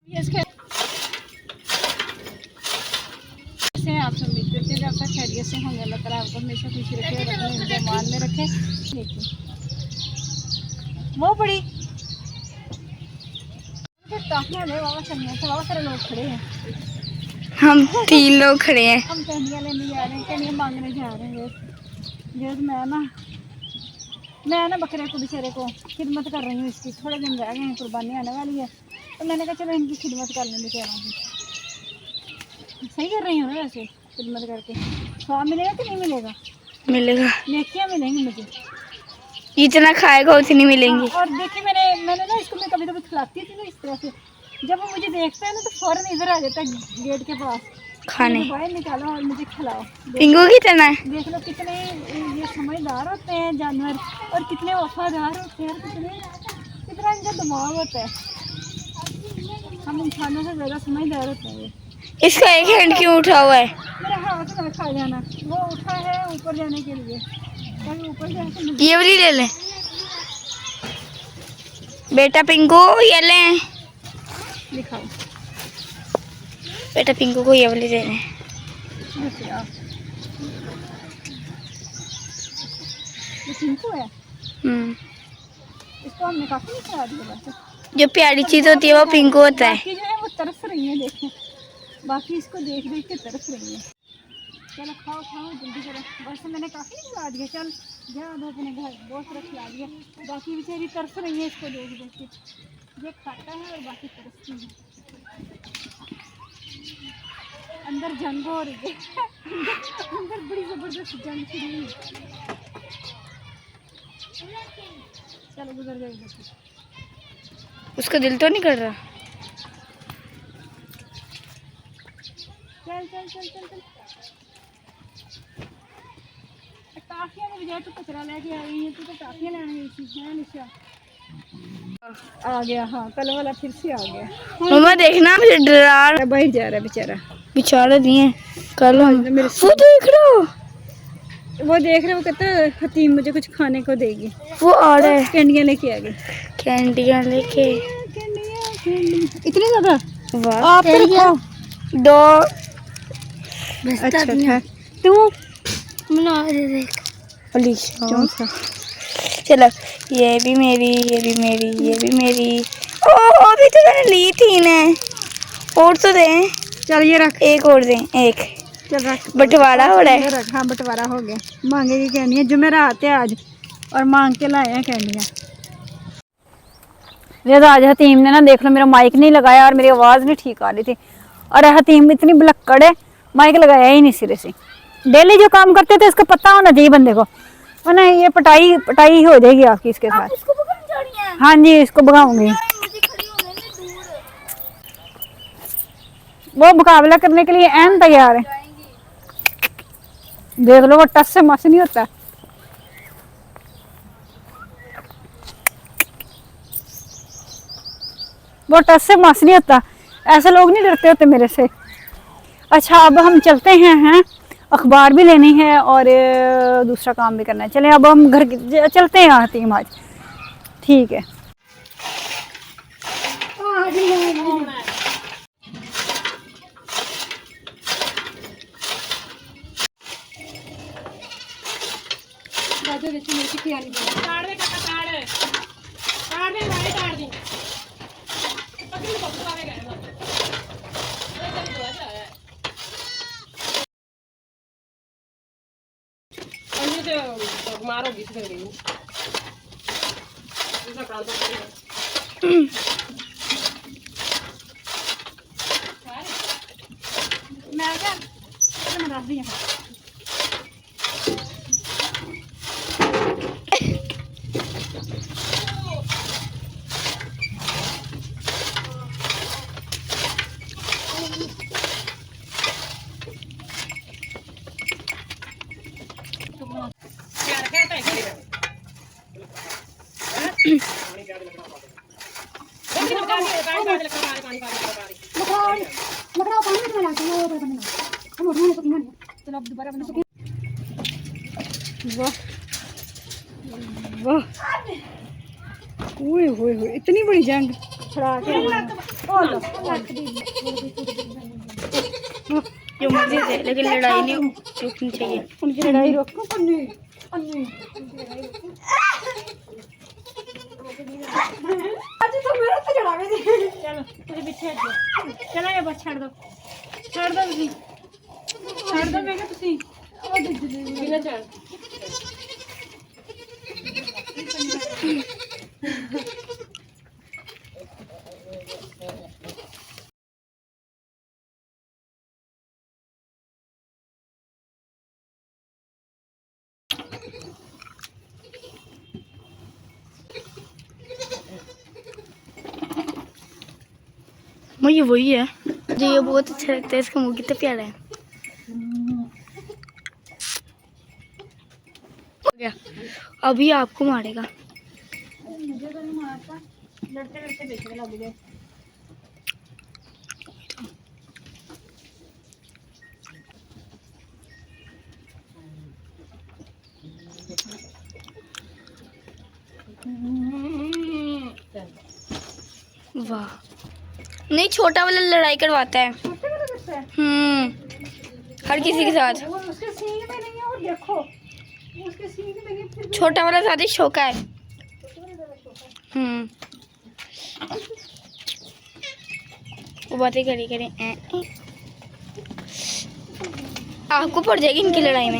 आप सब उम्मीद करते हैं आपका खैरियत से होंगे। अल्लाह ताला आपको हमेशा खुश रखे और अपने ईमान में रखे। देखिए वो बड़ी सारे लोग खड़े हैं। हम 3 लोग खड़े हैं। हम टहनियाँ लेने जा रहे हैं, टहनियाँ मांगने जा रहे हैं। जैसे मैं ना बकरे को बेचारे को खिदमत कर रही हूँ इसकी। थोड़े दिन रह गए हैं, कुर्बानी आने वाली है, तो मैंने कहा चलो इनकी खिदमत कर लें बेचारों की। सही कर रही हूँ ना वैसे खिदमत करके। स्वाब मिलेगा कि नहीं मिलेगा? मिलेगा, नेकियाँ मिलेंगी मुझे। जितना खाएगा उतनी मिलेंगी। और देखिए मैंने ना इसको मैं कभी कभी खिलाती थी ना इस तरह से। जब वो मुझे देखता है ना तो फौरन इधर आ जाता है गेट के पास खाने। बाहर निकालो और मुझे खिलाओ। पिंगू कितना है? देख लो कितने ये समझदार होते हैं जानवर, और कितने वफादार होते हैं, कितना इनका दिमाग होता है। हम इंसानों से ज़्यादा समझदार होते हैं। इसका एक हैंड क्यों उठा हुआ है? मेरा हाथ में खा जाना, वो उठा है ऊपर जाने के लिए, ताकि ऊपर जाके ये वाली ले लें बेटा पिंकू, ये लें दिखाओ। बेटा पिंकू को ये वाली दे दें। ये पिंकू है। इसको हमने काफ़ी नहीं खिला दिया। बस जो प्यारी चीज़ होती है वो पिंकू होता है। बाकी जो है वो तरस रही है, देखें बाकी इसको देख देख के तरस रही है। चलो खाओ खाओ जल्दी करो। बस मैंने काफ़ी नहीं खिला दिया, चल जा दो अपने घर, बहुत सारा खिला दिया। बाकी बेचारी तरस रही है इसको देख देख के। ये खाता है और बाकी तरसती है। अंदर जंग हो रही है अंदर बड़ी ज़बरदस्त जंग शुरू हुई। चलो गुजर जाएगी। उसका दिल तो नहीं कर रहा। चल चल चल चल चल। टाफियाँ ने बजाय तो कचरा लेके आ गई है, तो टाफियाँ लेने गई थी है निशा। आ गया, हाँ कल वाला फिर से आ गया। मम्मा देखना मुझे डरा बैठ जा रहा है बेचारा। बेचारा नहीं है कल हम मेरे वो देख रहे हो, वो देख रहे हो, कहता है हतीम मुझे कुछ खाने को देगी। वो आ रहा है कैंडियाँ लेके आ गई। कैंडियाँ लेके। इतनी ज़्यादा वाह, आप तो रखो 2। अच्छा था तू अलीशा। चलो ये भी मेरी, ये भी मेरी, ये भी मेरी। ओ अभी तो मैंने ली थी ना, और तो दें। चल ये रख, एक और दें, एक। चल रख, बंटवारा हो रहा है। रख। हाँ बंटवारा हो गया। मांगेगी कैंडियाँ, जुमेरात है आज और मांग के लाए हैं कैंडियाँ। आज हतीम ने ना देख लो मेरा माइक नहीं लगाया और मेरी आवाज़ नहीं ठीक आ रही थी। और हतीम इतनी भुलक्कड़ है, माइक लगाया ही नहीं सिरे से। डेली जो काम करते थे इसको पता होना चाहिए बंदे को, वरना ये पटाई हो जाएगी आपकी इसके साथ। हाँ जी इसको भगाऊंगी। वो मुकाबला करने के लिए ऐन तैयार है। देख लो वो टस से मस नहीं होता। वो टस से मस नहीं होता। ऐसे लोग नहीं डरते होते मेरे से। अच्छा अब हम चलते हैं अखबार भी लेनी है और दूसरा काम भी करना है। चलें अब हम घर चलते हैं हतीम आज। ठीक है। मारोगी मैं क्या मैं रख दी वाह, इतनी बड़ी जंग छड़ा के बोलो जो मर्जी से, लेकिन लड़ाई नहीं रुकनी चाहिए। उनकी लड़ाई रोको। अन्नी अन्नी आज तो मेरा तो चढ़ा गई। चलो तेरे पीछे हट जाओ। चलो ये बस छोड़ दो तुसी छोड़ दो। मैं क्या तुसी ओ दीदी बिना चढ़ मुझे वही है जो ये बहुत अच्छा लगता है। इसका मुंह कितना प्यारा है। हो गया, अभी आपको मारेगा। मुझे तो नहीं मारता, लड़ते लड़ते बेचने लग गए। वाह, नहीं छोटा वाला लड़ाई करवाता है। छोटे वाला बच्चा है। हर किसी के साथ। वो उसके सींग में नहीं है। और देखो उसके सींग में नहीं, फिर भी छोटा वाला ज्यादा शौका है। वो बातें करी करें आपको पड़ जाएगी इनकी लड़ाई में।